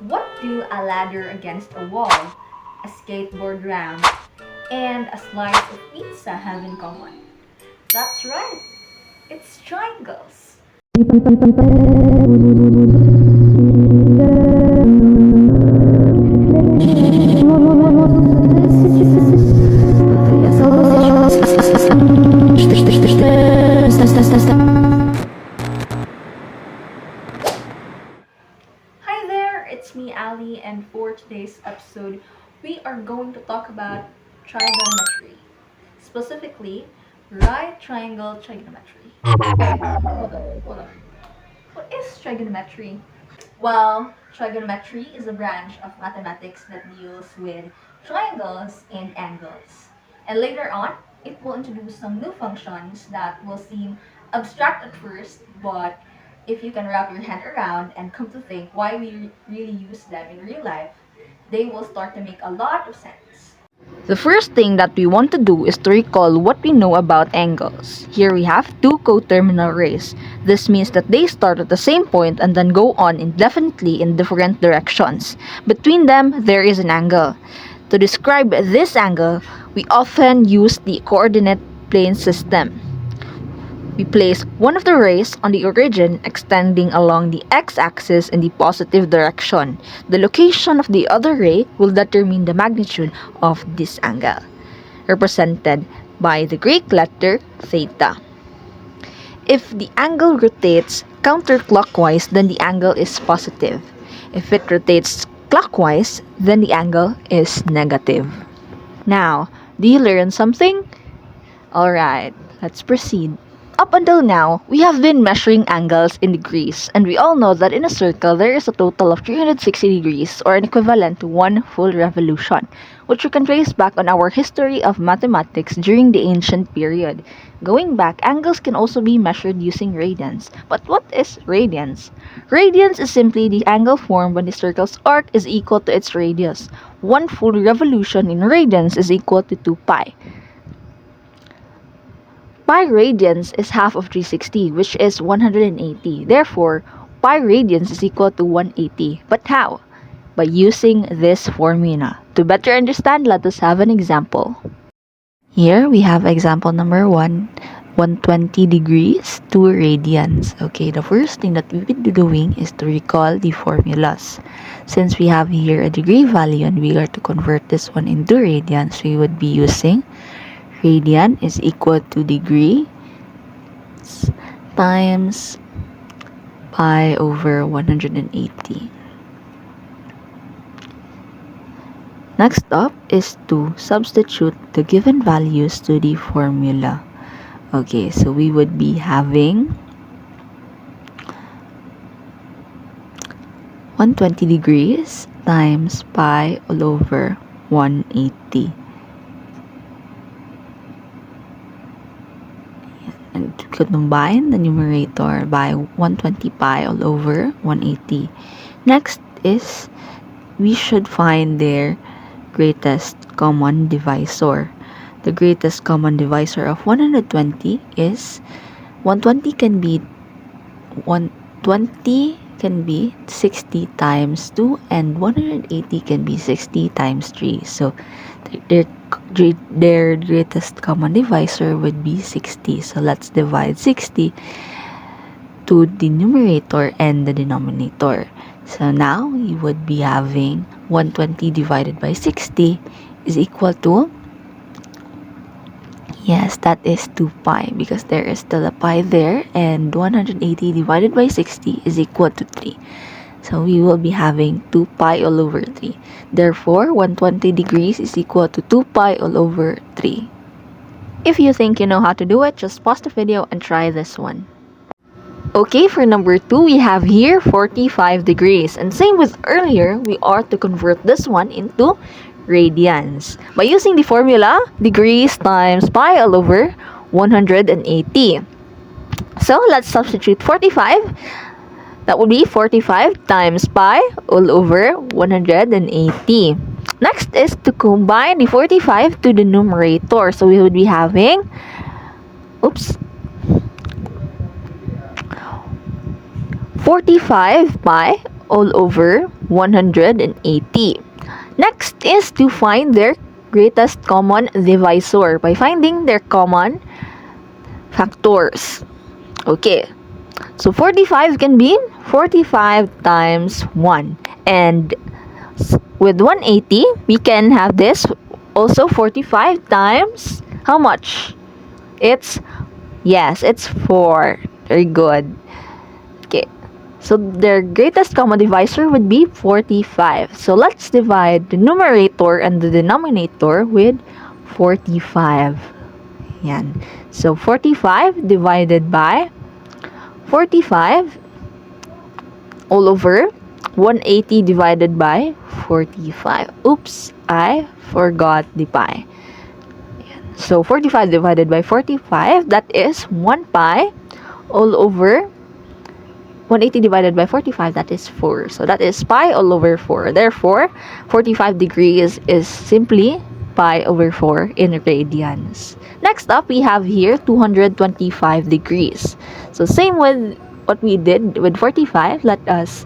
What do a ladder against a wall, a skateboard ramp, and a slice of pizza have in common? That's right, it's triangles. Hi there, it's me, Ali, and for today's episode, we are going to talk about trigonometry. Specifically, right triangle trigonometry. Wait, hold on. What is trigonometry? Well, trigonometry is a branch of mathematics that deals with triangles and angles. And later on, it will introduce some new functions that will seem abstract at first, but if you can wrap your head around and come to think why we really use them in real life, they will start to make a lot of sense. The first thing that we want to do is to recall what we know about angles. Here we have two coterminal rays. This means that they start at the same point and then go on indefinitely in different directions. Between them, there is an angle. To describe this angle, we often use the coordinate plane system. We place one of the rays on the origin extending along the x-axis in the positive direction. The location of the other ray will determine the magnitude of this angle, represented by the Greek letter theta. If the angle rotates counterclockwise, then the angle is positive. If it rotates clockwise, then the angle is negative. Now, do you learn something? Alright, let's proceed. Up until now, we have been measuring angles in degrees, and we all know that in a circle there is a total of 360 degrees, or an equivalent to one full revolution, which we can trace back on our history of mathematics during the ancient period. Going back, angles can also be measured using radians. But what is radians? Radians is simply the angle formed when the circle's arc is equal to its radius. One full revolution in radians is equal to 2 pi. Pi radians is half of 360, which is 180. Therefore, pi radians is equal to 180. But how? By using this formula. To better understand, let us have an example. Here we have example number 1, 120 degrees, 2 radians. Okay, the first thing that we will be doing is to recall the formulas. Since we have here a degree value and we are to convert this one into radians, we would be using radian is equal to degree times pi over 180. Next up is to substitute the given values to the formula. Okay, so we would be having 120 degrees times pi all over 180. And to combine the numerator by 120 pi all over 180. Next is we should find their greatest common divisor. The greatest common divisor of 120 is 120 can be 60 times 2 and 180 can be 60 times 3. So their greatest common divisor would be 60. So let's divide 60 to the numerator and the denominator. So now we would be having 120 divided by 60 is equal to, yes, that is 2 pi because there is still a pi there, and 180 divided by 60 is equal to 3. So we will be having 2 pi all over 3. Therefore, 120 degrees is equal to 2 pi all over 3. If you think you know how to do it, just pause the video and try this one. Okay, for number 2, we have here 45 degrees. And same with earlier, we are to convert this one into radians. By using the formula, degrees times pi all over 180. So, let's substitute 45. That would be 45 times pi all over 180. Next is to combine the 45 to the numerator. So, we would be having, 45 pi all over 180. Next is to find their greatest common divisor by finding their common factors. Okay, so 45 can be 45 times 1. And with 180, we can have this also 45 times how much? It's 4. Very good. Okay. So their greatest common divisor would be 45. So let's divide the numerator and the denominator with 45. Yan. So 45 divided by 45 all over 180 divided by 45. Oops, I forgot the pi. So 45 divided by 45, that is 1 pi all over 180 divided by 45, that is 4. So that is pi all over 4. Therefore, 45 degrees is simply pi over 4 in radians. Next up, we have here 225 degrees. So same with what we did with 45, let us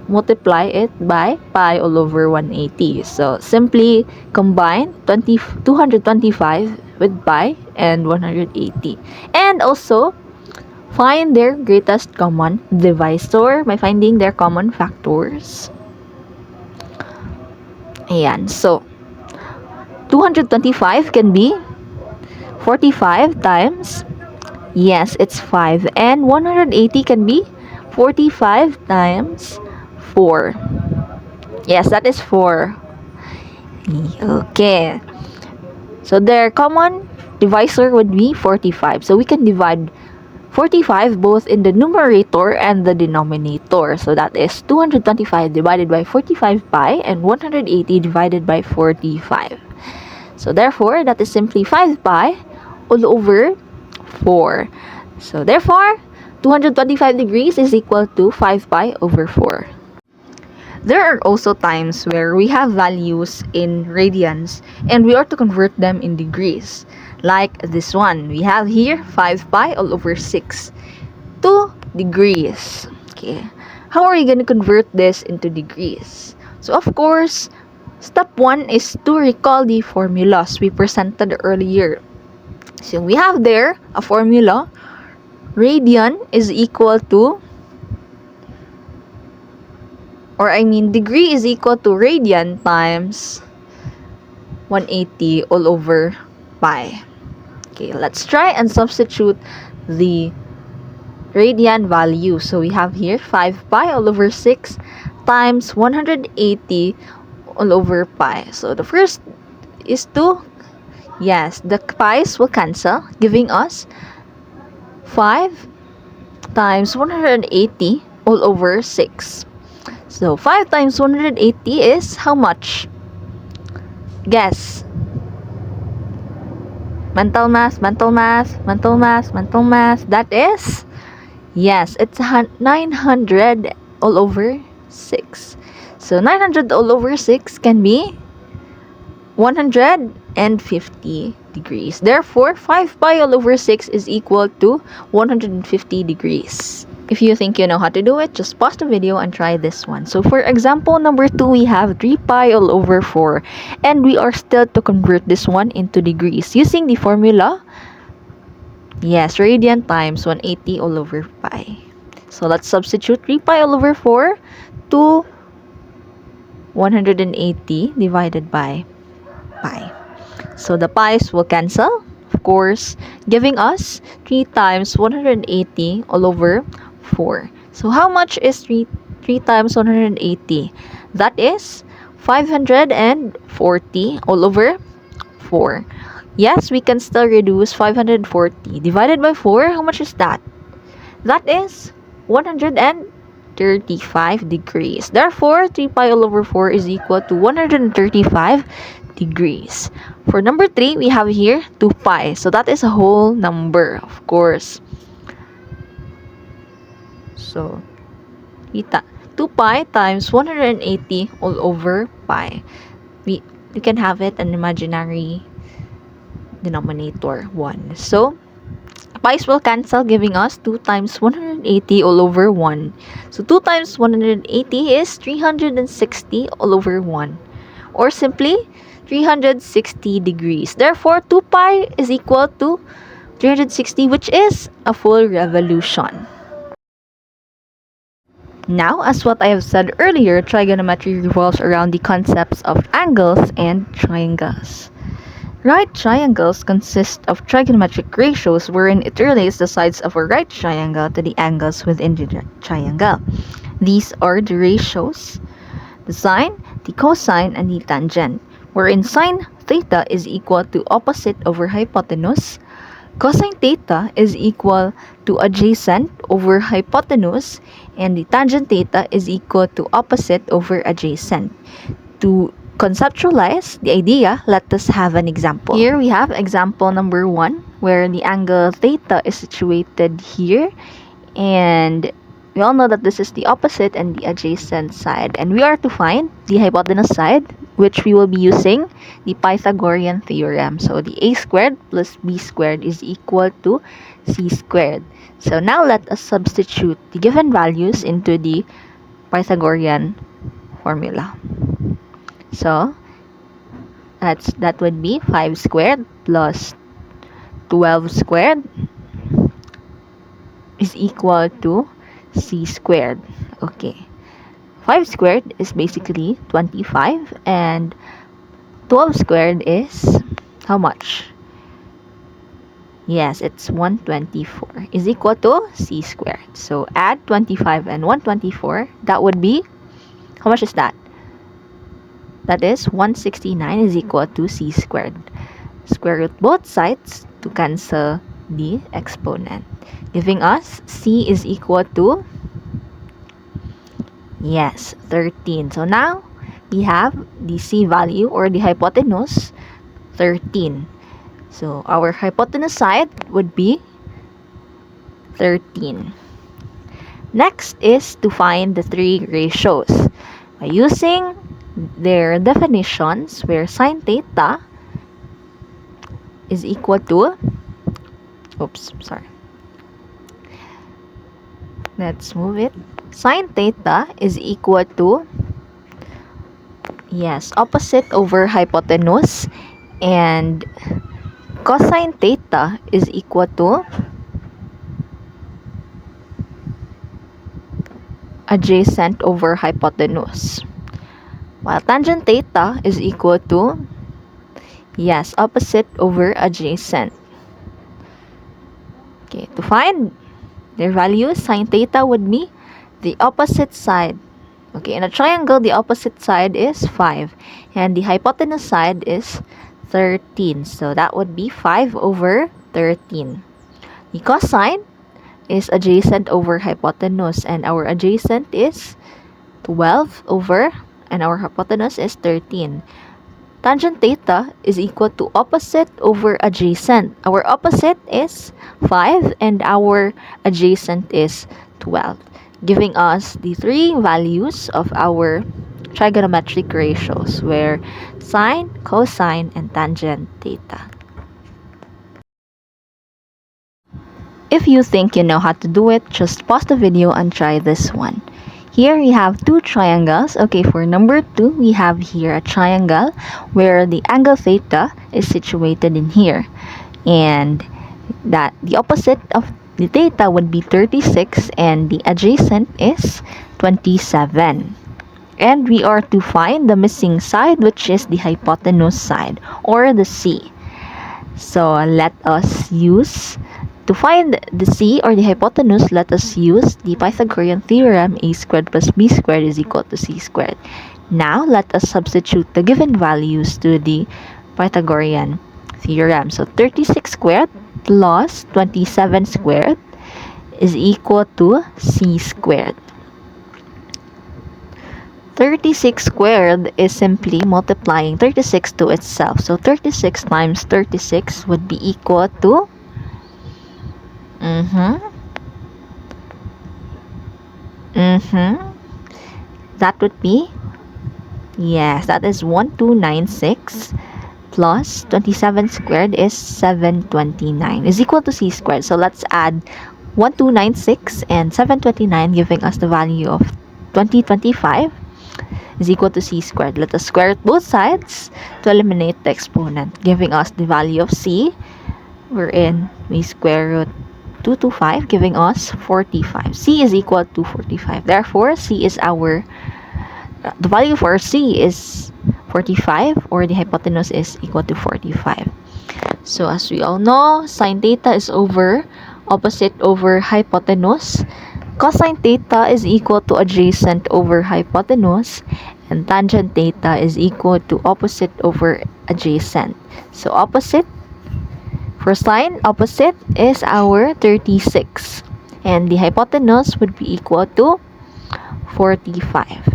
multiply it by pi all over 180. So simply combine 225 with pi and 180. And also find their greatest common divisor by finding their common factors. Ayan. So 225 can be 45 times, it's 5. And 180 can be 45 times 4. Yes, that is 4. Okay. So their common divisor would be 45. So we can divide 45 both in the numerator and the denominator. So that is 225 divided by 45 pi and 180 divided by 45. So therefore, that is simply 5 pi all over 4. So therefore, 225 degrees is equal to 5 pi over 4. There are also times where we have values in radians and we are to convert them in degrees. Like this one, we have here 5 pi all over 6 to degrees. Okay, how are you going to convert this into degrees? So of course, step 1 is to recall the formulas we presented earlier. So we have there a formula. Radian is equal to, degree is equal to radian times 180 all over pi. Okay, let's try and substitute the radian value. So we have here 5 pi all over 6 times 180 all over pi. So the first is to, the pi's will cancel, giving us 5 times 180 all over 6. So 5 times 180 is how much? Guess. Mental math. That is, it's 900 all over 6. So 900 all over 6 can be 150 degrees. Therefore, 5 pi all over 6 is equal to 150 degrees. If you think you know how to do it, just pause the video and try this one. So for example number 2, we have 3 pi all over 4. And we are still to convert this one into degrees using the formula, radian times 180 all over pi. So let's substitute 3 pi all over 4 to 180 divided by pi. So the pi's will cancel, of course, giving us 3 times 180 all over 4. So how much is 3 times 180? That is 540 all over 4. Yes, we can still reduce 540 divided by 4. How much is that? That is 135 degrees. Therefore, 3 pi all over 4 is equal to 135 degrees. For number 3, we have here 2 pi. So that is a whole number, of course. So 2 pi times 180 all over pi. We can have it an imaginary denominator 1. So pi's will cancel, giving us 2 times 180 all over 1. So 2 times 180 is 360 all over 1. Or simply, 360 degrees. Therefore, 2 pi is equal to 360, which is a full revolution. Now, as what I have said earlier, trigonometry revolves around the concepts of angles and triangles. Right triangles consist of trigonometric ratios wherein it relates the sides of a right triangle to the angles within the triangle. These are the ratios: the sine, the cosine, and the tangent, wherein sine theta is equal to opposite over hypotenuse, cosine theta is equal to adjacent over hypotenuse, and the tangent theta is equal to opposite over adjacent. To conceptualize the idea, let us have an example. Here we have example number 1, where the angle theta is situated here, and we all know that this is the opposite and the adjacent side, and we are to find the hypotenuse side, which we will be using the Pythagorean theorem. So the a squared plus b squared is equal to c squared. So now let us substitute the given values into the Pythagorean formula. So that would be 5 squared plus 12 squared is equal to c squared. Okay. 5 squared is basically 25, and 12 squared is how much? Yes, it's 124 is equal to c squared. So add 25 and 124. That would be, how much is that? That is 169 is equal to c squared. Square root both sides to cancel the exponent, giving us c is equal to, yes, 13. So now we have the c value, or the hypotenuse, 13. So our hypotenuse side would be 13. Next is to find the three ratios by using their definitions, where sine theta is equal to, let's move it. Sine theta is equal to, yes, opposite over hypotenuse, and cosine theta is equal to adjacent over hypotenuse, while tangent theta is equal to, yes, opposite over adjacent. Okay, to find their values, sine theta would be the opposite side. Okay, in a triangle, the opposite side is 5, and the hypotenuse side is 13. So that would be 5 over 13. The cosine is adjacent over hypotenuse, and our adjacent is 12 over, and our hypotenuse is 13. Tangent theta is equal to opposite over adjacent. Our opposite is 5, and our adjacent is 12, giving us the three values of our trigonometric ratios, where sine, cosine, and tangent theta. If you think you know how to do it, just pause the video and try this one. Here we have two triangles. Okay, for number 2, we have here a triangle where the angle theta is situated in here, and that the opposite of the theta would be 36, and the adjacent is 27. And we are to find the missing side, which is the hypotenuse side, or the c. So let us use, to find the c, or the hypotenuse, let us use the Pythagorean theorem: a squared plus b squared is equal to c squared. Now let us substitute the given values to the Pythagorean theorem. So 36 squared plus 27 squared is equal to c squared. 36 squared is simply multiplying 36 to itself. So 36 times 36 would be equal to, that would be, yes, that is 1296 plus 27 squared is 729 is equal to c squared. So let's add 1296 and 729, giving us the value of 2025 is equal to c squared. Let us square it both sides to eliminate the exponent, giving us the value of c, wherein we square root 225, giving us 45. C is equal to 45. Therefore, the value for C is 45, or the hypotenuse is equal to 45. So as we all know, sine theta is over opposite over hypotenuse. Cosine theta is equal to adjacent over hypotenuse, and tangent theta is equal to opposite over adjacent. So opposite, for sine, opposite is our 36, and the hypotenuse would be equal to 45.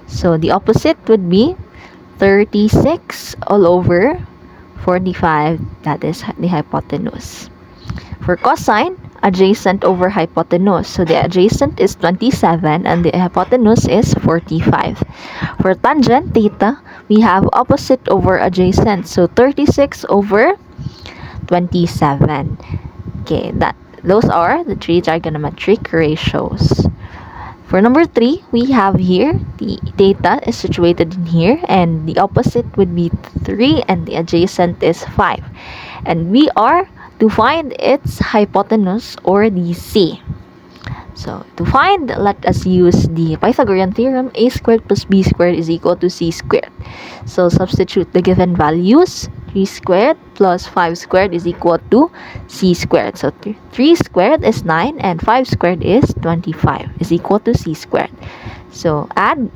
So the opposite would be 36 all over 45, that is the hypotenuse. For cosine, adjacent over hypotenuse. So the adjacent is 27 and the hypotenuse is 45. For tangent theta, we have opposite over adjacent. So 36 over 27. Okay, those are the three trigonometric ratios. For number 3, we have here the theta is situated in here, and the opposite would be 3 and the adjacent is 5. And we are to find its hypotenuse, or the c. So to find, let us use the Pythagorean theorem. A squared plus b squared is equal to c squared. So substitute the given values. 3 squared plus 5 squared is equal to c squared. So 3 squared is 9 and 5 squared is 25 is equal to c squared. So add,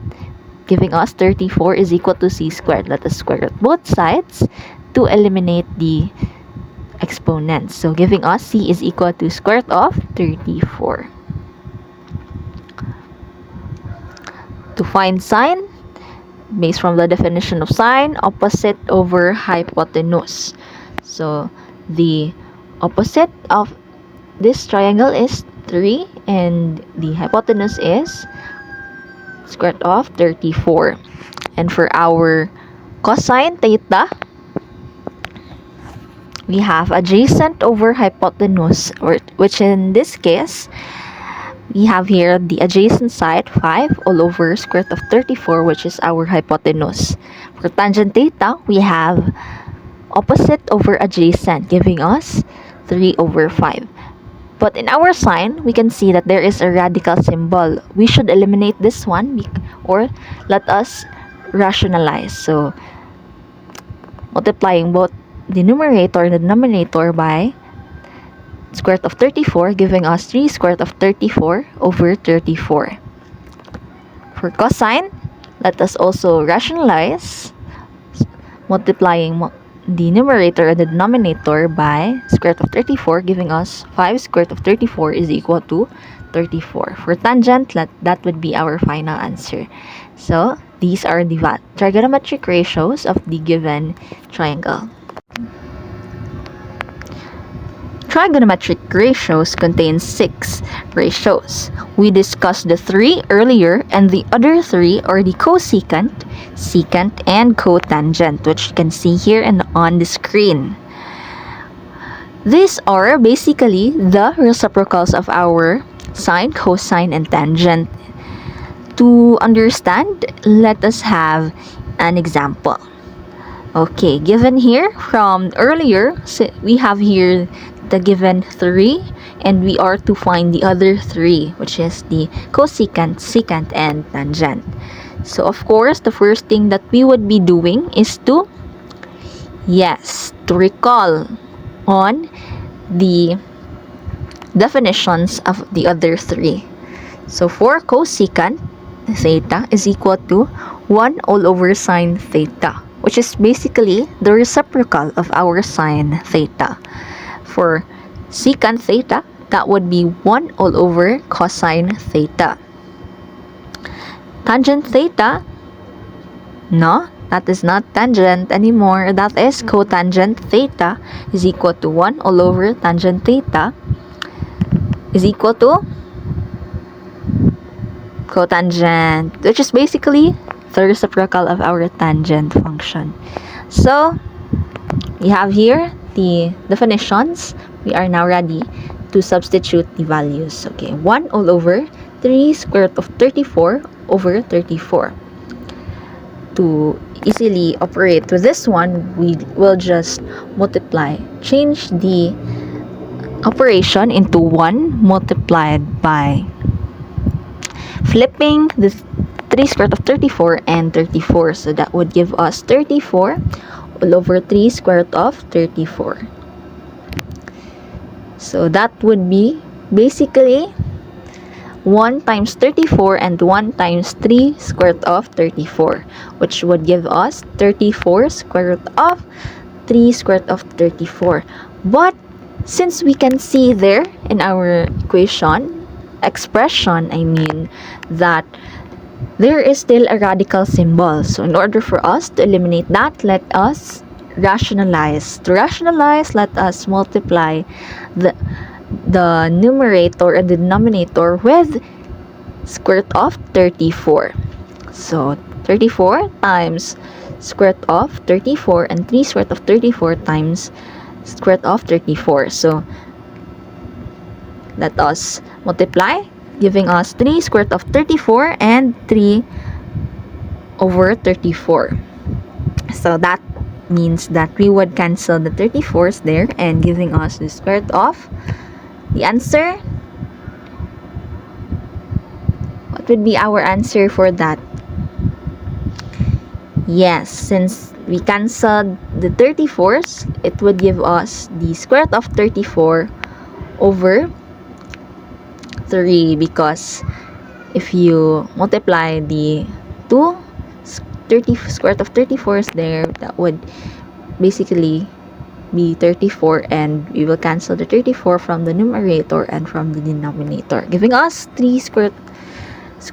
giving us 34 is equal to c squared. Let us square root both sides to eliminate the exponents. So giving us c is equal to square root of 34. To find sine, based from the definition of sine, opposite over hypotenuse. So the opposite of this triangle is 3 and the hypotenuse is square root of 34. And for our cosine theta, we have adjacent over hypotenuse, which in this case, we have here the adjacent side 5 all over square root of 34, which is our hypotenuse. For tangent theta, we have opposite over adjacent, giving us 3 over 5. But in our sine, we can see that there is a radical symbol. We should eliminate this one, or let us rationalize. So multiplying both the numerator and the denominator by square root of 34, giving us 3 square root of 34 over 34. For cosine, let us also rationalize, multiplying the numerator and the denominator by square root of 34, giving us 5 square root of 34 is equal to 34. For tangent, that would be our final answer. So these are the trigonometric ratios of the given triangle. Trigonometric ratios contain 6 ratios. We discussed the 3 earlier, and the other 3 are the cosecant, secant, and cotangent, which you can see here and on the screen. These are basically the reciprocals of our sine, cosine, and tangent. To understand, let us have an example. Okay, given here from earlier, we have here the given 3, and we are to find the other 3, which is the cosecant, secant, and tangent. So of course, the first thing that we would be doing is to recall on the definitions of the other 3. So for cosecant, theta is equal to 1 all over sine theta, which is basically the reciprocal of our sine theta. For secant theta, that would be 1 all over cosine theta. Tangent theta, no, that is not tangent anymore. That is cotangent theta is equal to 1 all over tangent theta is equal to cotangent, which is basically the reciprocal of our tangent function. So, we have here the definitions. We are now ready to substitute the values. Okay, 1 all over 3 square root of 34 over 34. To easily operate with this one, we will just change the operation into 1 multiplied by flipping the 3 square root of 34 and 34. So that would give us 34 all over 3 square root of 34. So that would be basically 1 times 34 and 1 times 3 square root of 34, which would give us 34 square root of 3 square root of 34. But since we can see there in our expression, that there is still a radical symbol. So in order for us to eliminate that, let us rationalize. To rationalize, let us multiply the numerator and the denominator with square root of 34. So 34 times square root of 34 and 3 square root of 34 times square root of 34. So let us multiply, giving us 3 square root of 34 and 3 over 34. So that means that we would cancel the 34s there and giving us the square root of the answer. What would be our answer for that? Yes, since we canceled the 34s, it would give us the square root of 34 over 3, because if you multiply the 30 square root of 34s there, that would basically be 34, and we will cancel the 34 from the numerator and from the denominator, giving us 3 square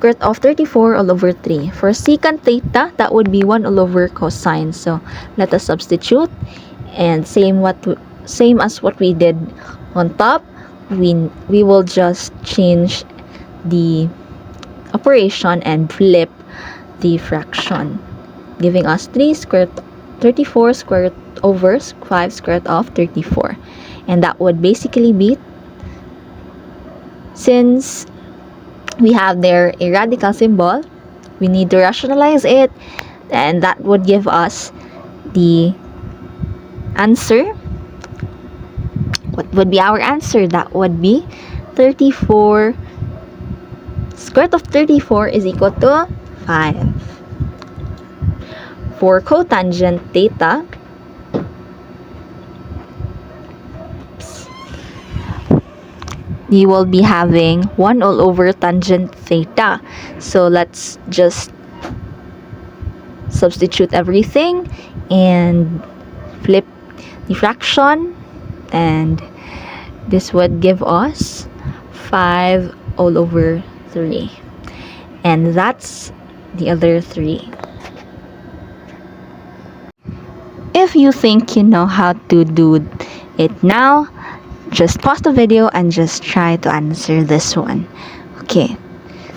root of 34 all over 3. For secant theta, that would be 1 all over cosine. So let us substitute, and same as what we did on top, we will just change the operation and flip the fraction, giving us 34 square root over 5 square root of 34. And that would basically be, since we have there a radical symbol, we need to rationalize it, and that would give us the answer. What would be our answer? That would be 34 square root of 34 is equal to 5. For cotangent theta, you will be having 1 all over tangent theta. So let's just substitute everything and flip the fraction, and this would give us 5 all over 3, and that's the other 3. If you think you know how to do it now, just pause the video and just try to answer this one. Okay,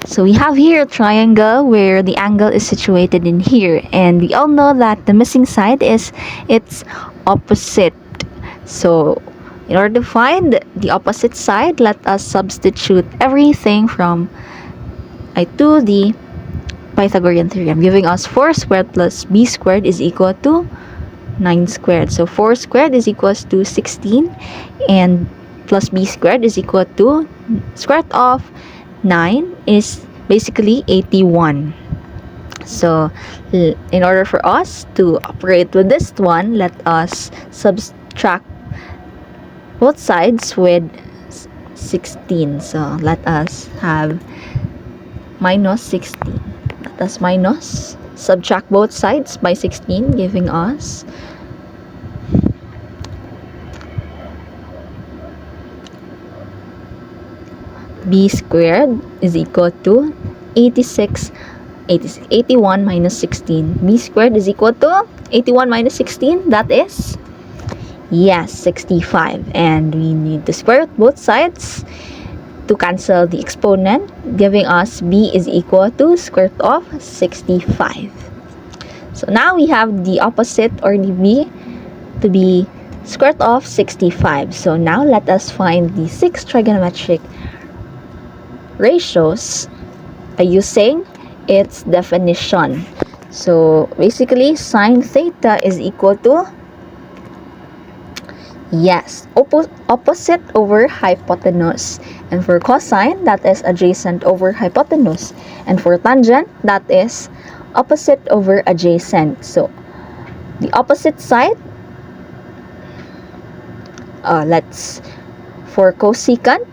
so we have here a triangle where the angle is situated in here, and we all know that the missing side is its opposite. So in order to find the opposite side, let us substitute everything to the Pythagorean theorem, giving us 4 squared plus b squared is equal to 9 squared. So 4 squared is equals to 16, and plus b squared is equal to square root of 9 is basically 81. So in order for us to operate with this one, let us subtract both sides with 16. So let us have minus 16. Let us subtract both sides by 16, giving us b squared is equal to 81 minus 16. B squared is equal to 81 minus 16. That is, yes, 65. And we need to square root both sides to cancel the exponent, giving us b is equal to square root of 65. So now we have the opposite or the b to be square root of 65. So now let us find the 6 trigonometric ratios by using its definition. So basically, sine theta is equal to, yes, opposite over hypotenuse. And for cosine, that is adjacent over hypotenuse. And for tangent, that is opposite over adjacent. So the opposite side, for cosecant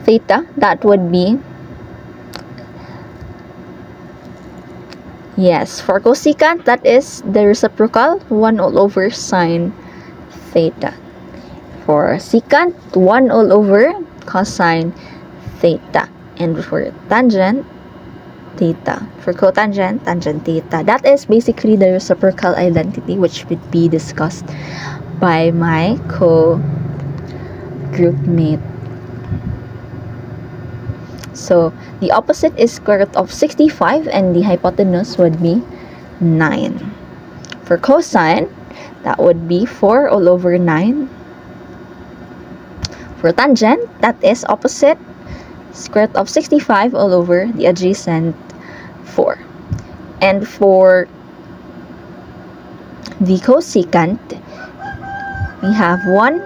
theta, that would be, yes, for cosecant, that is the reciprocal 1 all over sine theta. For secant, 1 all over cosine theta. And for tangent, theta. For cotangent, tangent theta. That is basically the reciprocal identity, which would be discussed by my co-groupmate. So the opposite is square root of 65 and the hypotenuse would be 9. For cosine, that would be 4 all over 9. For tangent, that is opposite square root of 65 all over the adjacent 4. And for the cosecant, we have 1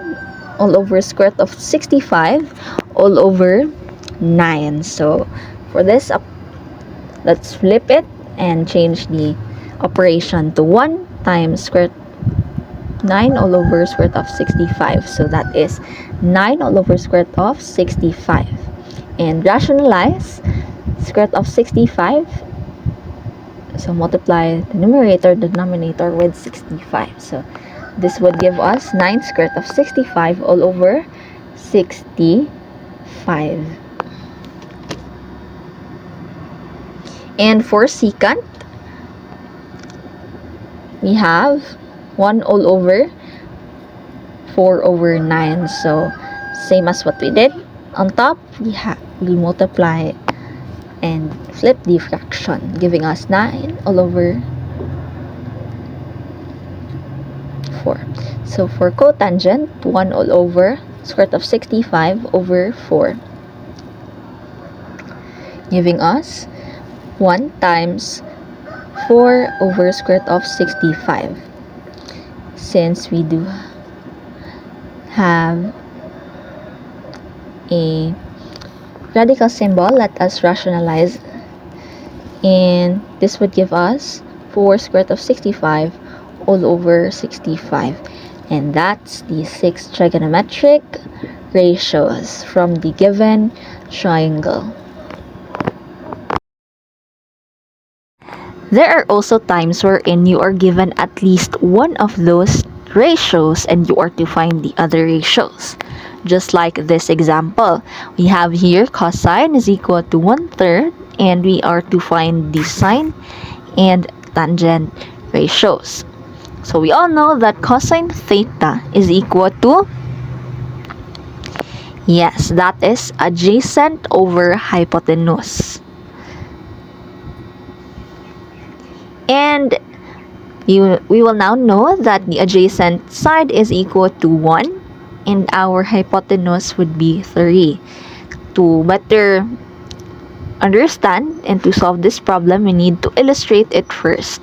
all over square root of 65 all over 9. So for this, let's flip it and change the operation to 1 times square 9 all over square root of 65. So that is 9 all over square root of 65. And rationalize square root of 65. So multiply the numerator, denominator with 65. So this would give us 9 square root of 65 all over 65. And for secant, we have 1 all over 4 over 9. So same as what we did. On top, we multiply and flip the fraction, giving us 9 all over 4. So for cotangent, 1 all over square root of 65 over 4, giving us 1 times 4 over square root of 65. Since we do have a radical symbol, let us rationalize, and this would give us 4 square root of 65 all over 65. And that's the 6 trigonometric ratios from the given triangle. There are also times wherein you are given at least one of those ratios and you are to find the other ratios. Just like this example, we have here cosine is equal to 1/3 and we are to find the sine and tangent ratios. So we all know that cosine theta is equal to, yes, that is adjacent over hypotenuse. And we will now know that the adjacent side is equal to 1 and our hypotenuse would be 3. To better understand and to solve this problem, we need to illustrate it first.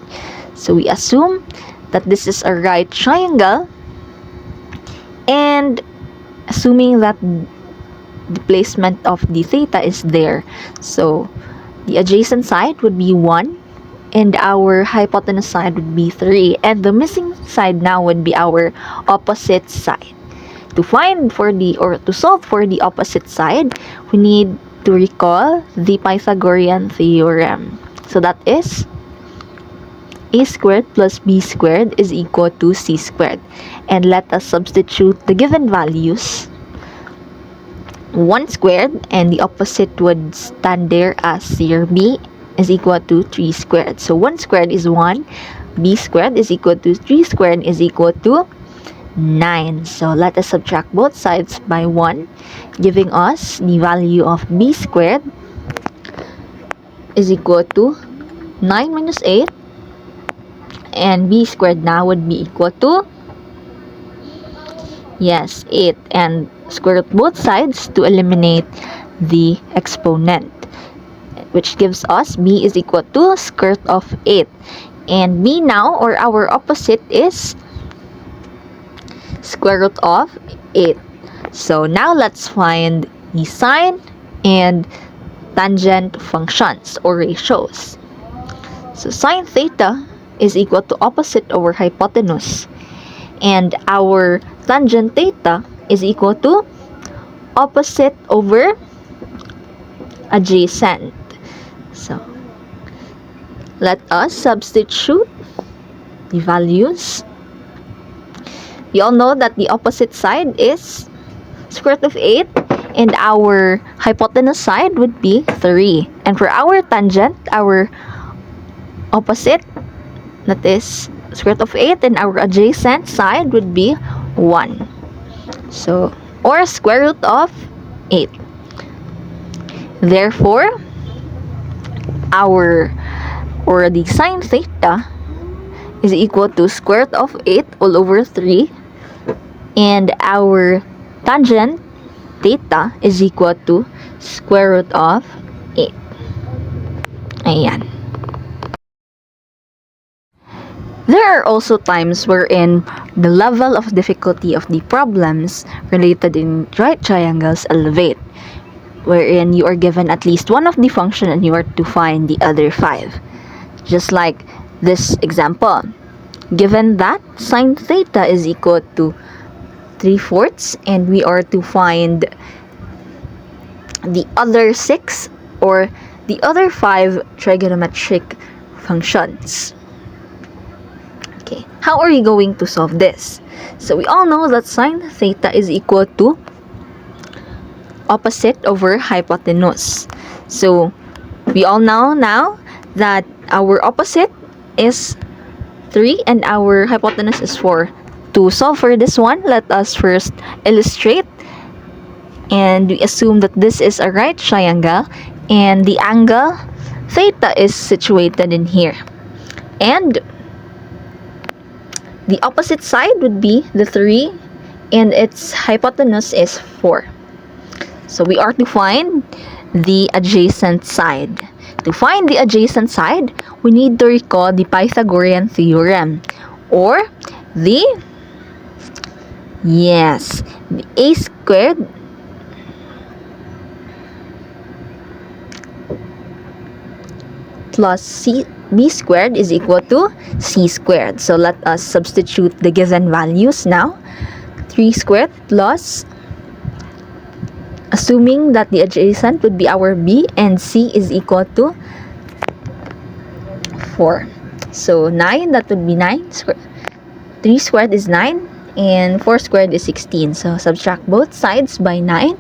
So we assume that this is a right triangle, and assuming that the placement of the theta is there, so the adjacent side would be 1 and our hypotenuse side would be 3, and the missing side now would be our opposite side. To solve for the opposite side, we need to recall the Pythagorean theorem. So that is a squared plus b squared is equal to c squared. And let us substitute the given values. 1 squared, and the opposite would stand there as c, or b, is equal to 3 squared. So 1 squared is 1, b squared is equal to 3 squared is equal to 9. So let us subtract both sides by 1, giving us the value of b squared is equal to 9 minus 8, and b squared now would be equal to, yes, 8. And square root both sides to eliminate the exponent, which gives us b is equal to square root of 8. And b now, or our opposite, is square root of 8. So now let's find the sine and tangent functions or ratios. So sine theta is equal to opposite over hypotenuse, and our tangent theta is equal to opposite over adjacent. So let us substitute the values. We all know that the opposite side is square root of 8, and our hypotenuse side would be 3. And for our tangent, our opposite, that is square root of 8, and our adjacent side would be 1. So, or square root of 8. Therefore, the sine theta is equal to square root of 8 all over 3, and our tangent theta is equal to square root of 8. Ayan. There are also times wherein the level of difficulty of the problems related in right triangles elevate, wherein you are given at least one of the function and you are to find the other 5. Just like this example. Given that sine theta is equal to 3/4, and we are to find the other 6 or the other 5 trigonometric functions. Okay, how are you going to solve this? So we all know that sine theta is equal to opposite over hypotenuse. So we all know now that our opposite is 3 and our hypotenuse is 4. To solve for this one, let us first illustrate, and we assume that this is a right triangle and the angle theta is situated in here, and the opposite side would be the 3 and its hypotenuse is 4. So we are to find the adjacent side. To find the adjacent side, we need to recall the Pythagorean theorem, or the a squared plus b squared is equal to c squared. So let us substitute the given values now. 3 squared plus, assuming that the adjacent would be our b, and c is equal to 4. So 9, that would be 9 squared. 3 squared is 9 and 4 squared is 16. So subtract both sides by 9,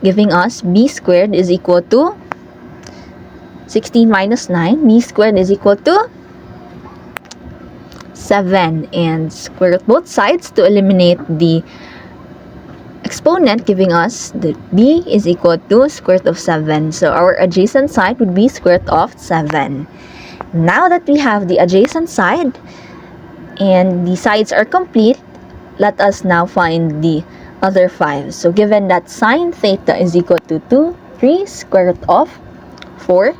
giving us b squared is equal to 16 minus 9. B squared is equal to 7, and square root both sides to eliminate the exponent, giving us that b is equal to square root of 7. So our adjacent side would be square root of 7. Now that we have the adjacent side and the sides are complete, let us now find the other 5. So given that sine theta is equal to 3 square root of 4,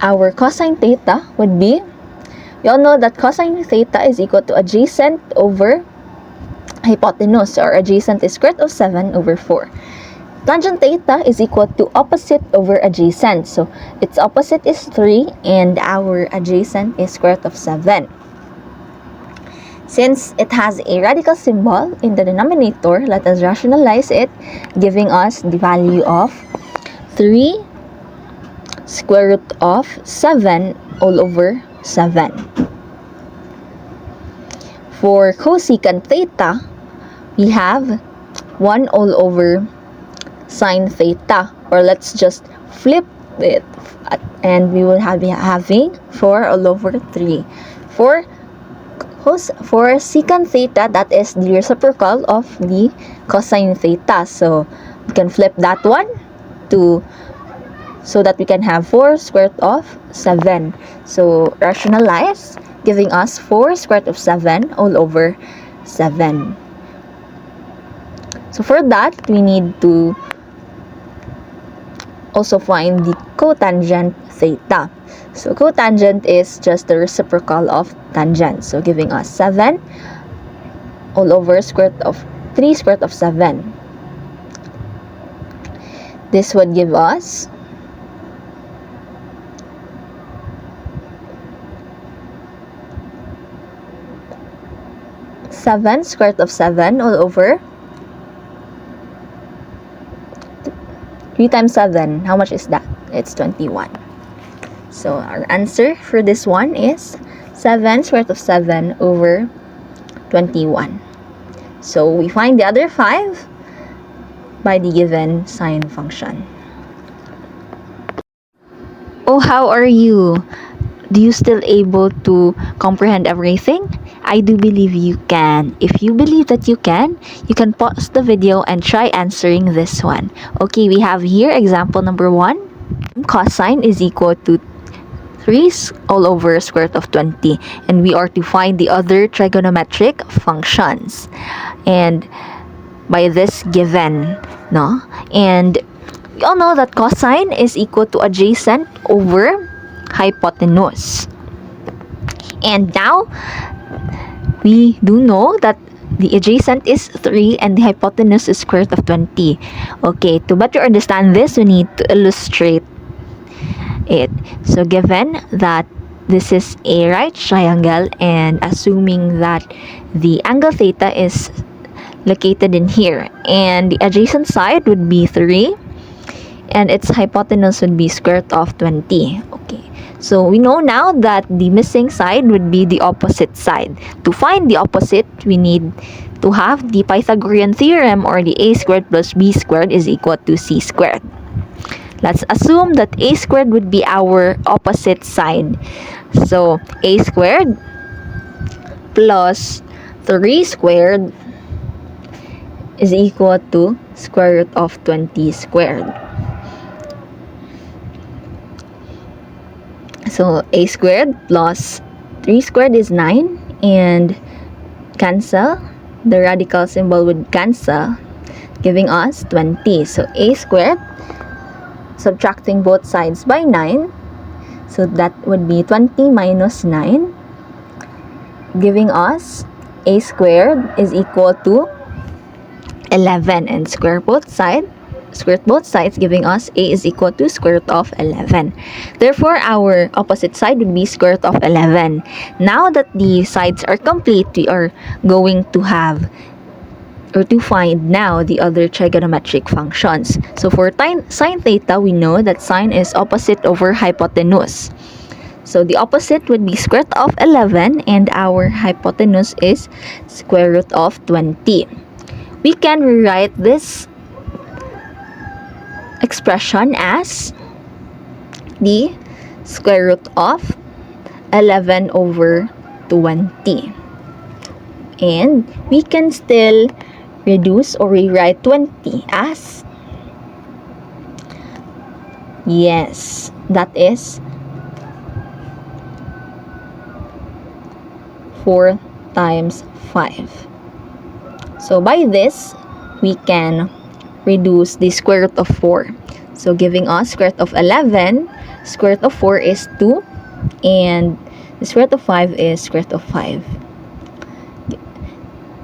our cosine theta would be, we all know that cosine theta is equal to adjacent over hypotenuse, or adjacent is square root of 7 over 4. Tangent theta is equal to opposite over adjacent. So its opposite is 3 and our adjacent is square root of 7. Since it has a radical symbol in the denominator, let us rationalize it, giving us the value of 3 square root of 7 all over 7. For cosecant theta, we have 1 all over sine theta, or let's just flip it, and we will have having 4 all over 3. For secant theta, that is the reciprocal of the cosine theta. So we can flip that one to so that we can have 4 square root of 7. So rationalize, giving us 4 square root of 7 all over 7. So for that, we need to also find the cotangent theta. So cotangent is just the reciprocal of tangent. So giving us 7 all over square root of 3 square root of 7. This would give us 7 square root of 7 all over 3 times 7. How much is that? It's 21. So our answer for this one is 7 square root of 7 over 21. So we find the other 5 by the given sine function. Oh, how are you? Do you still able to comprehend everything? I do believe you can. If you believe that you can pause the video and try answering this one. Okay, we have here example number 1. Cosine is equal to 3 all over square root of 20. And we are to find the other trigonometric functions. And by this given, no? And we all know that cosine is equal to adjacent over hypotenuse. And now, we do know that the adjacent is 3 and the hypotenuse is square root of 20. Okay, to better understand this, we need to illustrate it. So given that this is a right triangle and assuming that the angle theta is located in here and the adjacent side would be 3 and its hypotenuse would be square root of 20. Okay, so we know now that the missing side would be the opposite side. To find the opposite, we need to have the Pythagorean theorem, or the a squared plus b squared is equal to c squared. Let's assume that a squared would be our opposite side. So a squared plus 3 squared is equal to square root of 20 squared. So a squared plus 3 squared is 9, and cancel. The radical symbol would cancel, giving us 20. So a squared, subtracting both sides by 9, so that would be 20 minus 9, giving us a squared is equal to 11, and square both sides, giving us a is equal to square root of 11. Therefore, our opposite side would be square root of 11. Now that the sides are complete, we are going to have or to find now the other trigonometric functions. So for sine theta, we know that sine is opposite over hypotenuse. So the opposite would be square root of 11 and our hypotenuse is square root of 20. We can rewrite this expression as the square root of 11 over 20. And we can still reduce or rewrite 20 as, yes, that is 4 times 5. So by this, we can reduce the square root of 4. So giving us square root of 11, square root of 4 is 2, and the square root of 5 is square root of 5.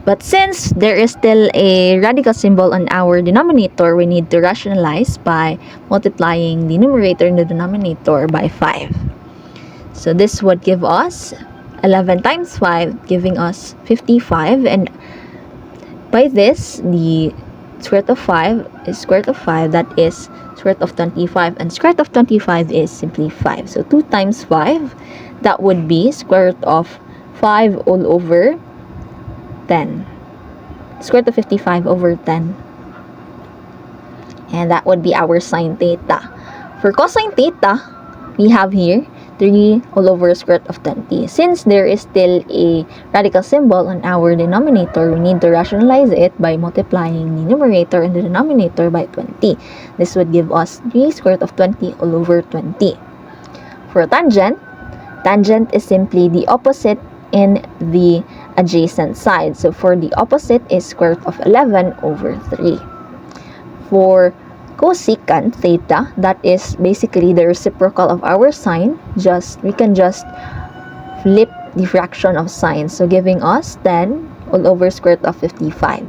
But since there is still a radical symbol on our denominator, we need to rationalize by multiplying the numerator and the denominator by 5. So this would give us 11 times 5, giving us 55, and by this, the square root of 5 is square root of 5, that is square root of 25, and square root of 25 is simply 5. So 2 times 5, that would be square root of 5 all over 10. Square root of 55 over 10. And that would be our sine theta. For cosine theta, we have here 3 all over square root of 20. Since there is still a radical symbol on our denominator, we need to rationalize it by multiplying the numerator and the denominator by 20. This would give us 3 square root of 20 all over 20. For tangent is simply the opposite in the adjacent side. So for the opposite is square root of 11 over 3. For cosecant theta, that is basically the reciprocal of our sine. We can just flip the fraction of sine, so giving us 10 all over square root of 55.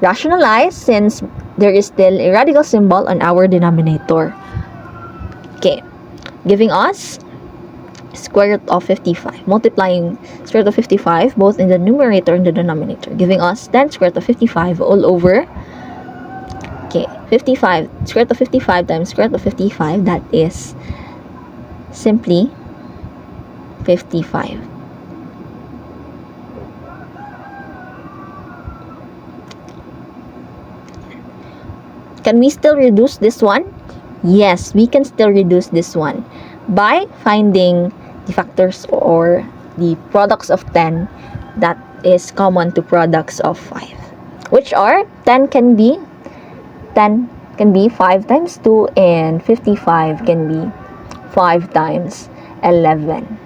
Rationalize since there is still a radical symbol on our denominator. Okay, giving us square root of 55. Multiplying square root of 55 both in the numerator and the denominator, giving us 10 square root of 55 all over 55. Square root of 55 times square root of 55, that is simply 55. Can we still reduce this one? Yes, we can still reduce this one by finding the factors or the products of 10 that is common to products of 5, which are 10 can be 5 times 2 and 55 can be 5 times 11.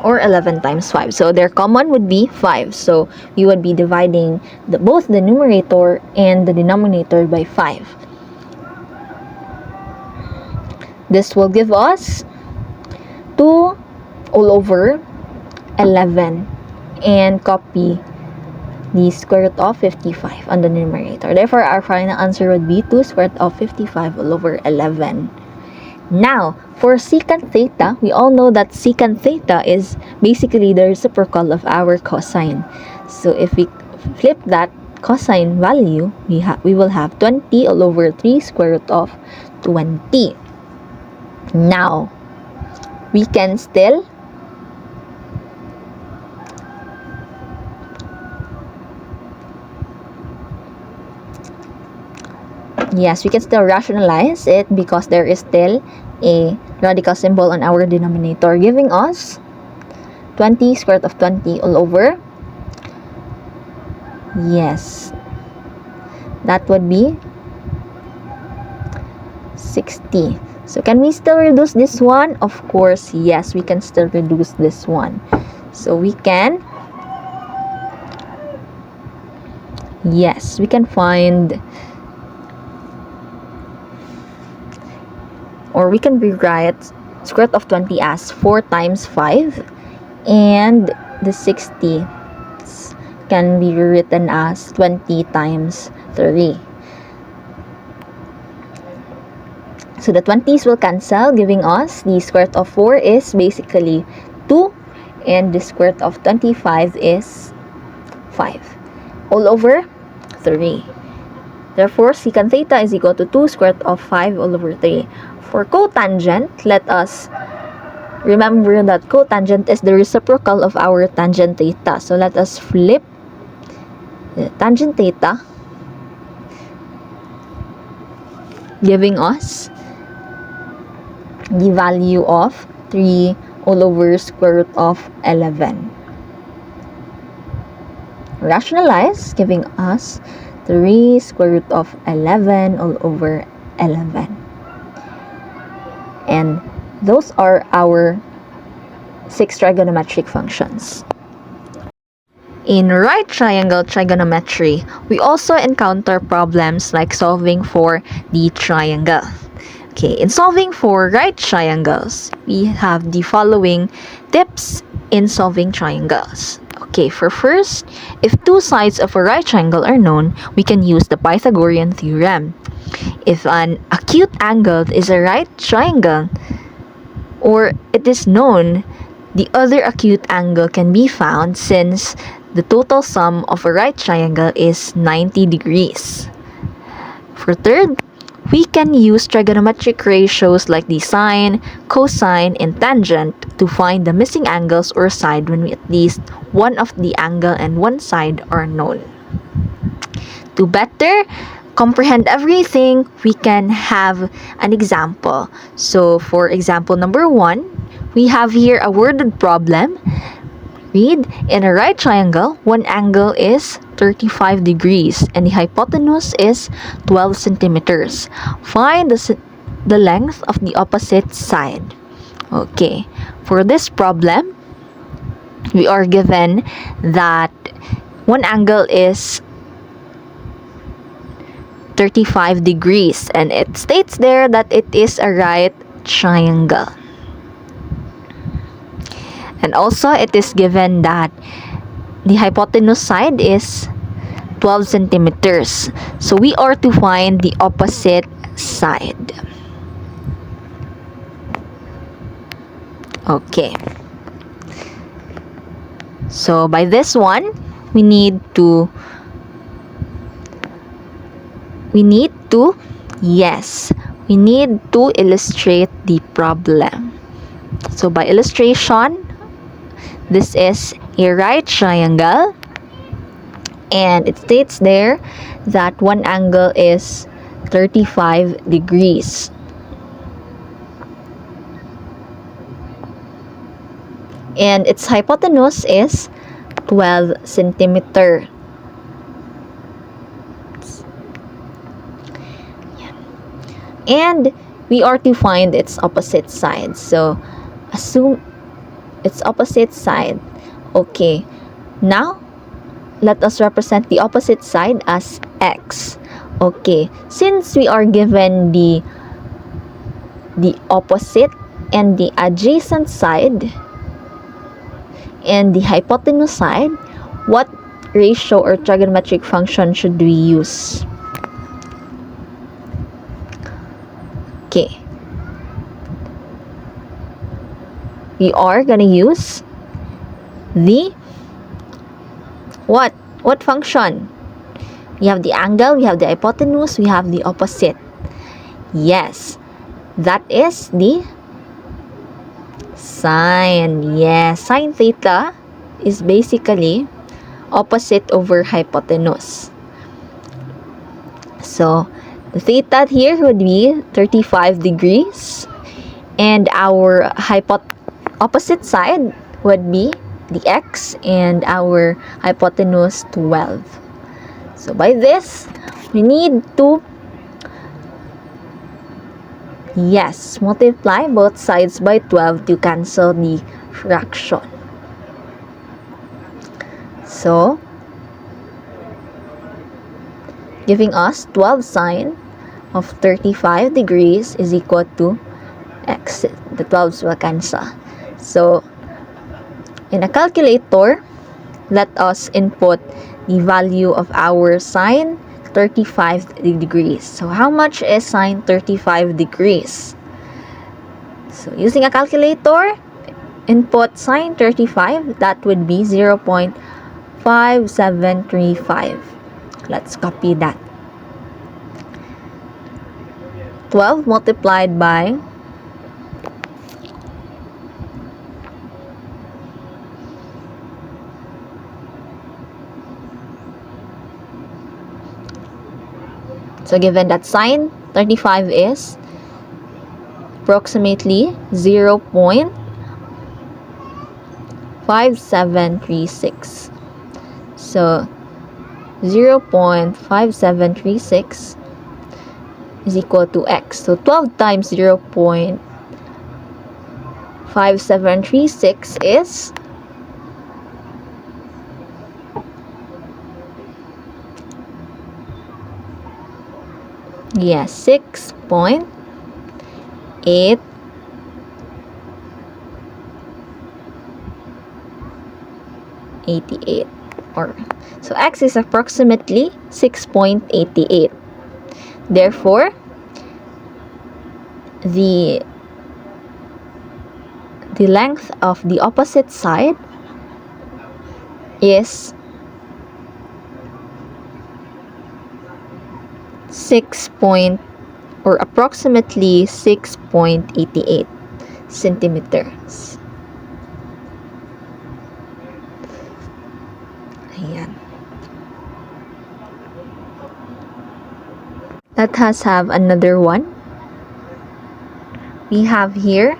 Or 11 times 5. So their common would be 5. So we would be dividing both the numerator and the denominator by 5. This will give us 2 all over 11. And copy the square root of 55 on the numerator. Therefore, our final answer would be 2 square root of 55 all over 11. Now, for secant theta, we all know that secant theta is basically the reciprocal of our cosine. So if we flip that cosine value, we will have 20 all over 3 square root of 20. Now, we can still rationalize it because there is still a radical symbol on our denominator, giving us 20 square root of 20 all over, that would be 60. So can we still reduce this one? Of course, yes, we can still reduce this one. So we can find, or we can rewrite square root of 20 as 4 times 5, and the 60 can be written as 20 times 3. So the 20s will cancel, giving us the square root of 4 is basically 2, and the square root of 25 is 5 all over 3. Therefore, secant theta is equal to 2 square root of 5 all over 3. For cotangent, let us remember that cotangent is the reciprocal of our tangent theta. So let us flip the tangent theta, giving us the value of 3 all over square root of 11. Rationalize, giving us 3 square root of 11 all over 11. And those are our 6 trigonometric functions. In right triangle trigonometry, we also encounter problems like solving for the triangle. Okay, in solving for right triangles, we have the following tips in solving triangles. Okay, for first, if two sides of a right triangle are known, we can use the Pythagorean theorem. If an acute angle is a right triangle, or it is known, the other acute angle can be found since the total sum of a right triangle is 90 degrees. For third, we can use trigonometric ratios like the sine, cosine, and tangent to find the missing angles or side when at least one of the angle and one side are known. To better comprehend everything, we can have an example. So, for example number 1, we have here a worded problem. Read, in a right triangle, one angle is 35 degrees and the hypotenuse is 12 centimeters. Find the length of the opposite side. Okay, for this problem, we are given that one angle is 35 degrees and it states there that it is a right triangle. And also, it is given that the hypotenuse side is 12 centimeters. So, we are to find the opposite side. Okay. So, by this one, we need to illustrate the problem. So, by illustration, this is a right triangle and it states there that one angle is 35 degrees. And its hypotenuse is 12 centimeter. And we are to find its opposite side. So, assume its opposite side. Okay. Now, let us represent the opposite side as x. Okay. Since we are given the opposite and the adjacent side and the hypotenuse side, what ratio or trigonometric function should we use? Okay. We are gonna use the what function? We have the angle, we have the hypotenuse, we have the opposite. Yes, that is the sine. Yes, sine theta is basically opposite over hypotenuse. So, the theta here would be 35 degrees and our opposite side would be the x and our hypotenuse 12. So by this, we need to multiply both sides by 12 to cancel the fraction. So, giving us 12 sine of 35 degrees is equal to x. The 12s will cancel. So, in a calculator, let us input the value of our sine 35 degrees. So, how much is sine 35 degrees? So, using a calculator, input sine 35, that would be 0.5735. Let's copy that. 12 multiplied by So, given that sine 35 is approximately 0.5736. So, 0.5736 is equal to x. So, 12 times 0.5736 is yes, 6.88. So x is approximately 6.88. Therefore, the length of the opposite side is approximately 6.88 centimeters. Ayan. Let us have another one. We have here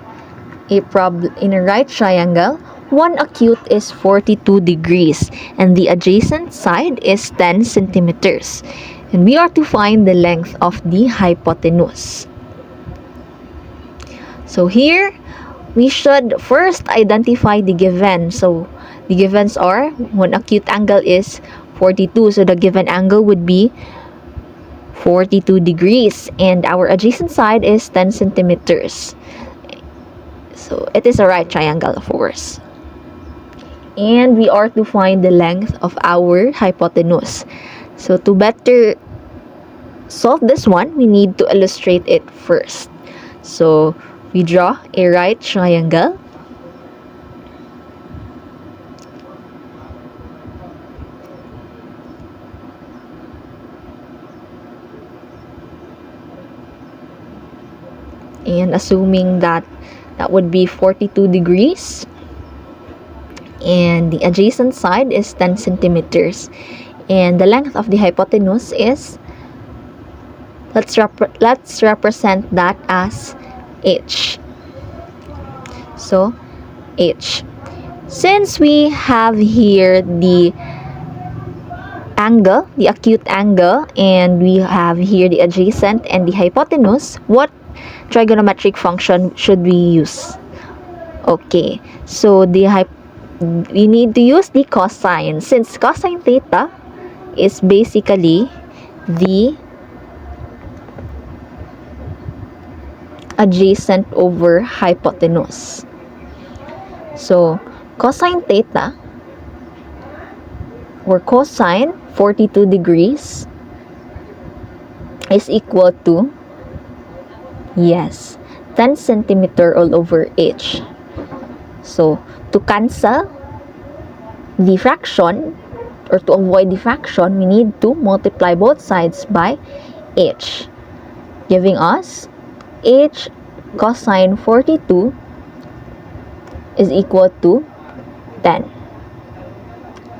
a problem in a right triangle. One acute is 42 degrees and the adjacent side is 10 centimeters. And we are to find the length of the hypotenuse. So here, we should first identify the given. So the givens are, one acute angle is 42. So the given angle would be 42 degrees and our adjacent side is 10 centimeters. So it is a right triangle, of course. And we are to find the length of our hypotenuse. So to better solve this one, we need to illustrate it first. So we draw a right triangle. And assuming that would be 42 degrees and the adjacent side is 10 centimeters and the length of the hypotenuse is, let's represent that as h. So h, since we have here the angle, the acute angle, and we have here the adjacent and the hypotenuse, what trigonometric function should we use? Okay, so we need to use the cosine, since cosine theta is basically the adjacent over hypotenuse. So cosine theta or cosine 42 degrees is equal to, yes, 10 centimeter all over h. So to cancel the fraction or to avoid the fraction, we need to multiply both sides by h, giving us h cosine 42 is equal to 10.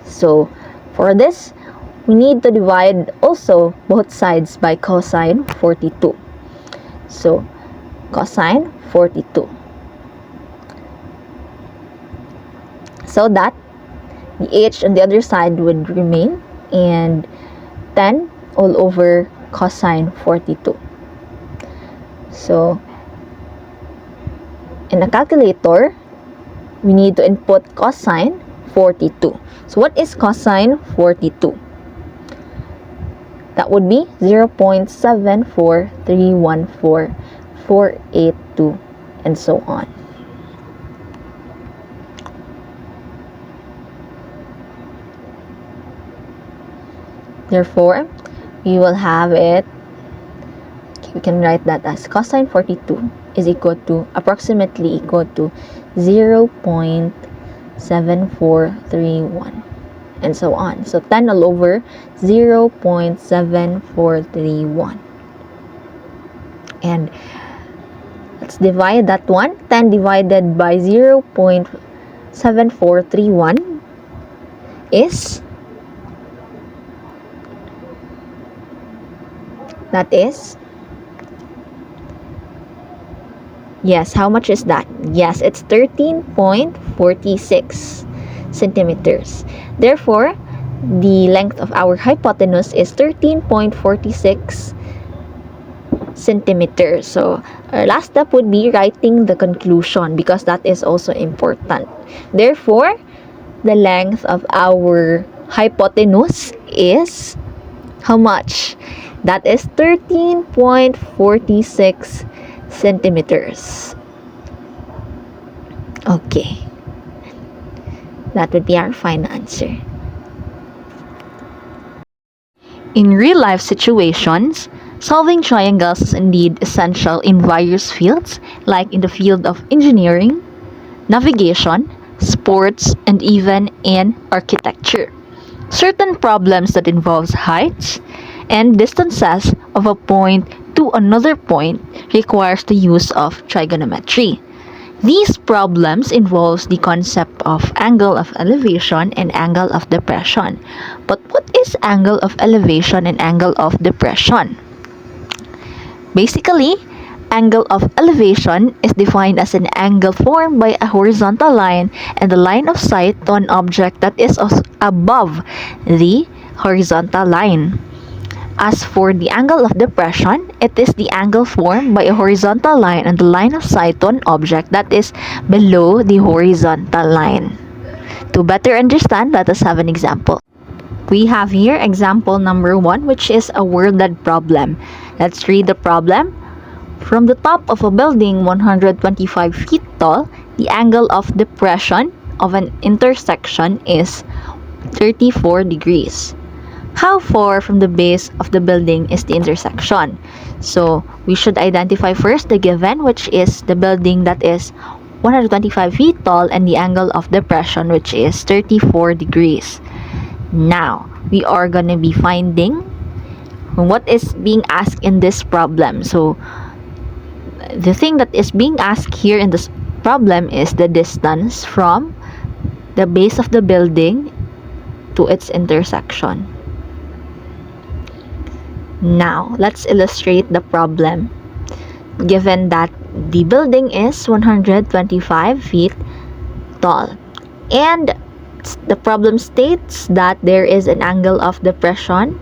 So for this, we need to divide also both sides by cosine 42. So cosine 42. So that the h on the other side would remain and 10 all over cosine 42. So in a calculator, we need to input cosine 42. So what is cosine 42? That would be 0.74314,482 and so on. Therefore, we will have it, we can write that as cosine 42 is equal to, approximately equal to 0.7431 and so on. So 10 all over 0.7431. And let's divide that one. 10 divided by 0.7431 is, that is, yes, how much is that? Yes, it's 13.46 centimeters. Therefore, the length of our hypotenuse is 13.46 centimeters. So, our last step would be writing the conclusion because that is also important. Therefore, the length of our hypotenuse is how much? That is 13.46 centimeters. Okay. That would be our final answer. In real-life situations, solving triangles is indeed essential in various fields, like in the field of engineering, navigation, sports, and even in architecture. Certain problems that involves heights and distances of a point to another point requires the use of trigonometry. These problems involves the concept of angle of elevation and angle of depression. But what is angle of elevation and angle of depression? Basically, angle of elevation is defined as an angle formed by a horizontal line and the line of sight to an object that is above the horizontal line. As for the angle of depression, it is the angle formed by a horizontal line and the line of sight to an object that is below the horizontal line. To better understand, let us have an example. We have here example number 1, which is a worded problem. Let's read the problem. From the top of a building 125 feet tall, the angle of depression of an intersection is 34 degrees. How far from the base of the building is the intersection? So, we should identify first the given, which is the building that is 125 feet tall and the angle of depression, which is 34 degrees. Now, we are going to be finding what is being asked in this problem. So, the thing that is being asked here in this problem is the distance from the base of the building to its intersection. Now, let's illustrate the problem. Given that the building is 125 feet tall and the problem states that there is an angle of depression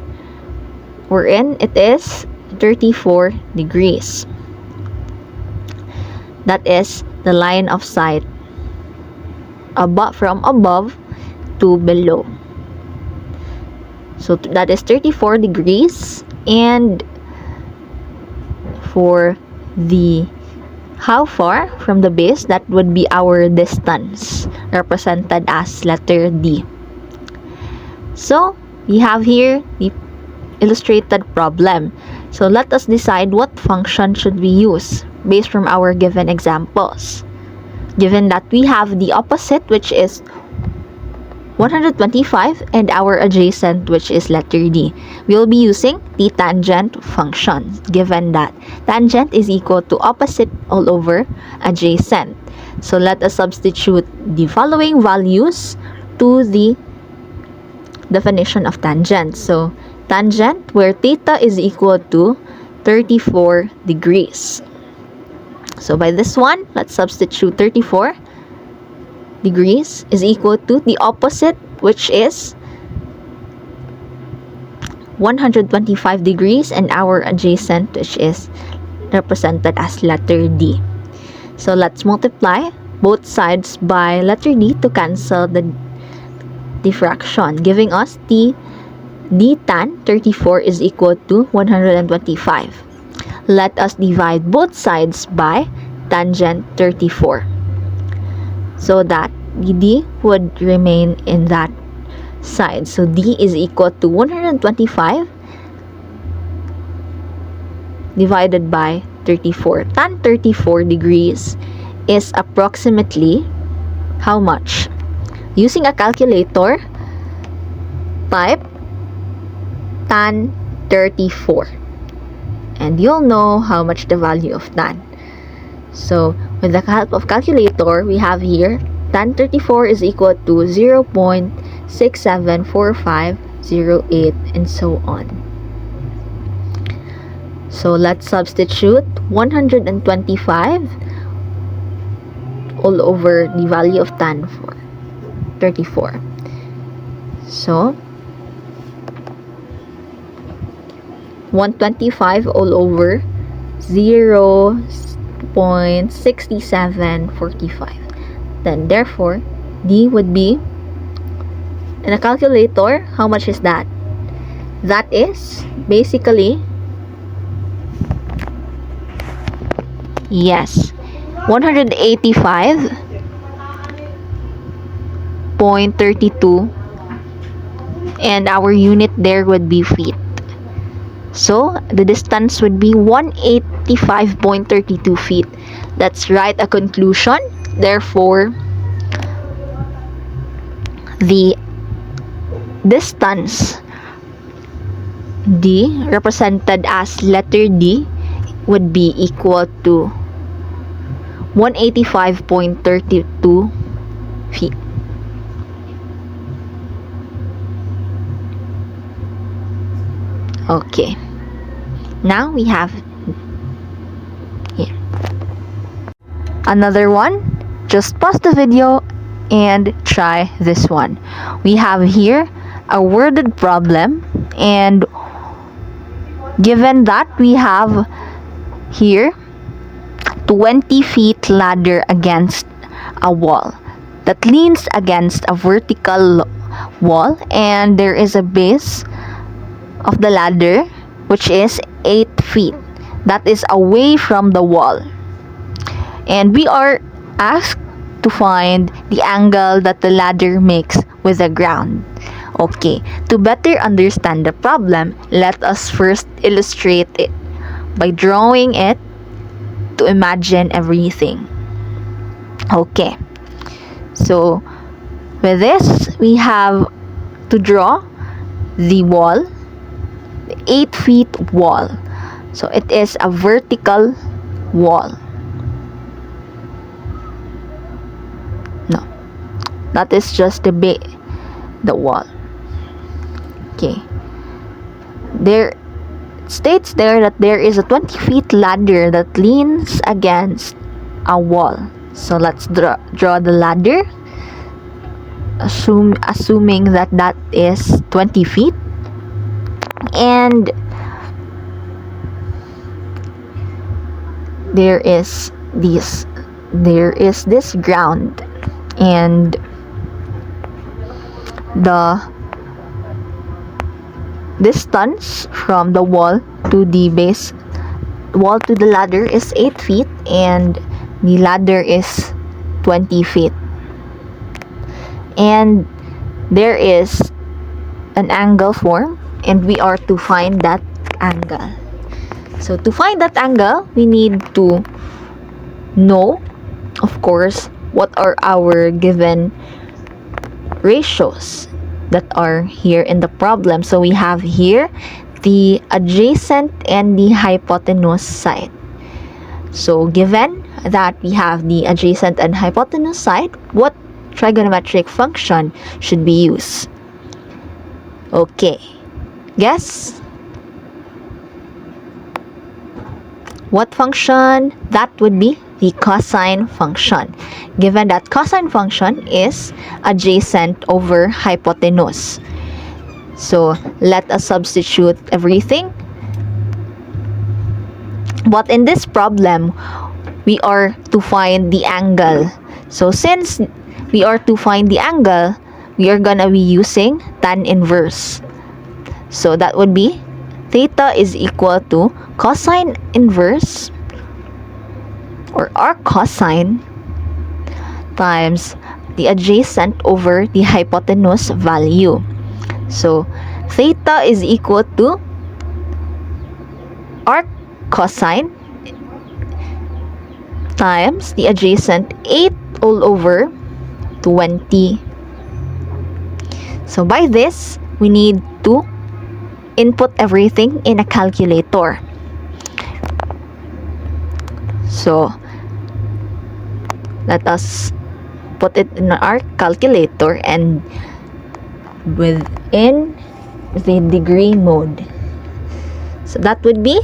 wherein it is 34 degrees. That is the line of sight from above to below. So that is 34 degrees, and for the how far from the base, that would be our distance represented as letter D. So we have here the illustrated problem. So let us decide what function should we use based from our given examples. Given that we have the opposite, which is 125, and our adjacent, which is letter D, we will be using the tangent function, given that tangent is equal to opposite all over adjacent. So let us substitute the following values to the definition of tangent. So tangent, where theta is equal to 34 degrees. So by this one, let's substitute 34 degrees is equal to the opposite, which is 125 degrees, and our adjacent, which is represented as letter D. So let's multiply both sides by letter D to cancel the diffraction, giving us the D tan 34 is equal to 125. Let us divide both sides by tangent 34, so that D would remain in that side. So D is equal to 125 divided by 34. Tan 34 degrees is approximately how much? Using a calculator, type tan 34 and you'll know how much the value of tan. So with the help of calculator, we have here tan 34 is equal to 0.674508 and so on. So let's substitute 125 all over the value of tan 34. So 125 all over 0.6745. Then therefore D would be, in a calculator, how much is that? That is basically, yes, 185.32, and our unit there would be feet. So the distance would be 185.32 feet. Let's write a conclusion. Therefore, the distance D, represented as letter D, would be equal to 185.32 feet. Okay. Now we have Another one, just pause the video and try this one. We have here a worded problem, and given that we have here 20 feet ladder against a wall that leans against a vertical wall, and there is a base of the ladder which is 8 feet that is away from the wall, and we are asked to find the angle that the ladder makes with the ground. Okay, to better understand the problem, let us first illustrate it by drawing it to imagine everything. Okay, so with this, we have to draw the wall, the 8 feet wall. So it is a vertical wall. No, that is just the wall. Okay, there states there that there is a 20 feet ladder that leans against a wall. So let's draw the ladder, assuming that is 20 feet, and there is this ground, and the distance from the wall to the ladder is 8 feet, and the ladder is 20 feet, and there is an angle formed, and we are to find that angle. So to find that angle, we need to know, of course, what are our given ratios that are here in the problem. So we have here the adjacent and the hypotenuse side. So given that we have the adjacent and hypotenuse side, what trigonometric function should be used? Okay, guess what function? That would be the cosine function, given that cosine function is adjacent over hypotenuse. So let us substitute everything. But in this problem, we are to find the angle. So since we are to find the angle, we are gonna be using tan inverse. So that would be theta is equal to cosine inverse, or arc cosine, times the adjacent over the hypotenuse value. So theta is equal to arc cosine times the adjacent 8 all over 20. So by this, we need to input everything in a calculator. So let us put it in our calculator and within the degree mode. So that would be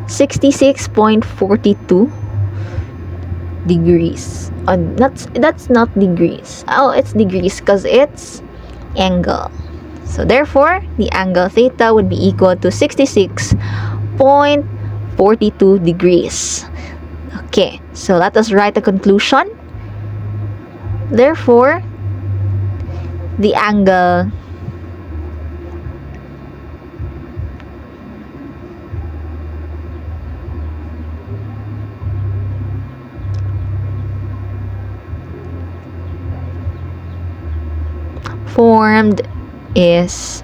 66.42 degrees. That's not degrees. Oh, it's degrees because it's angle. So therefore, the angle theta would be equal to 66.42 degrees. Okay, so let us write a conclusion. Therefore, the angle formed is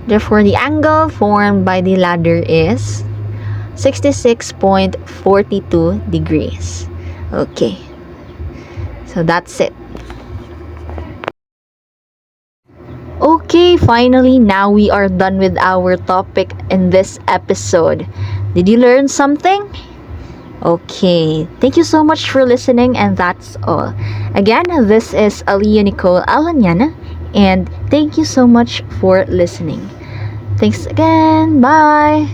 therefore the angle formed by the ladder is 66.42 degrees. Okay, so that's it. Okay, finally, now we are done with our topic in this episode. Did you learn something? Okay, thank you so much for listening, and that's all. Again, this is Aliyah Nicole Alanyana, and thank you so much for listening. Thanks again. Bye.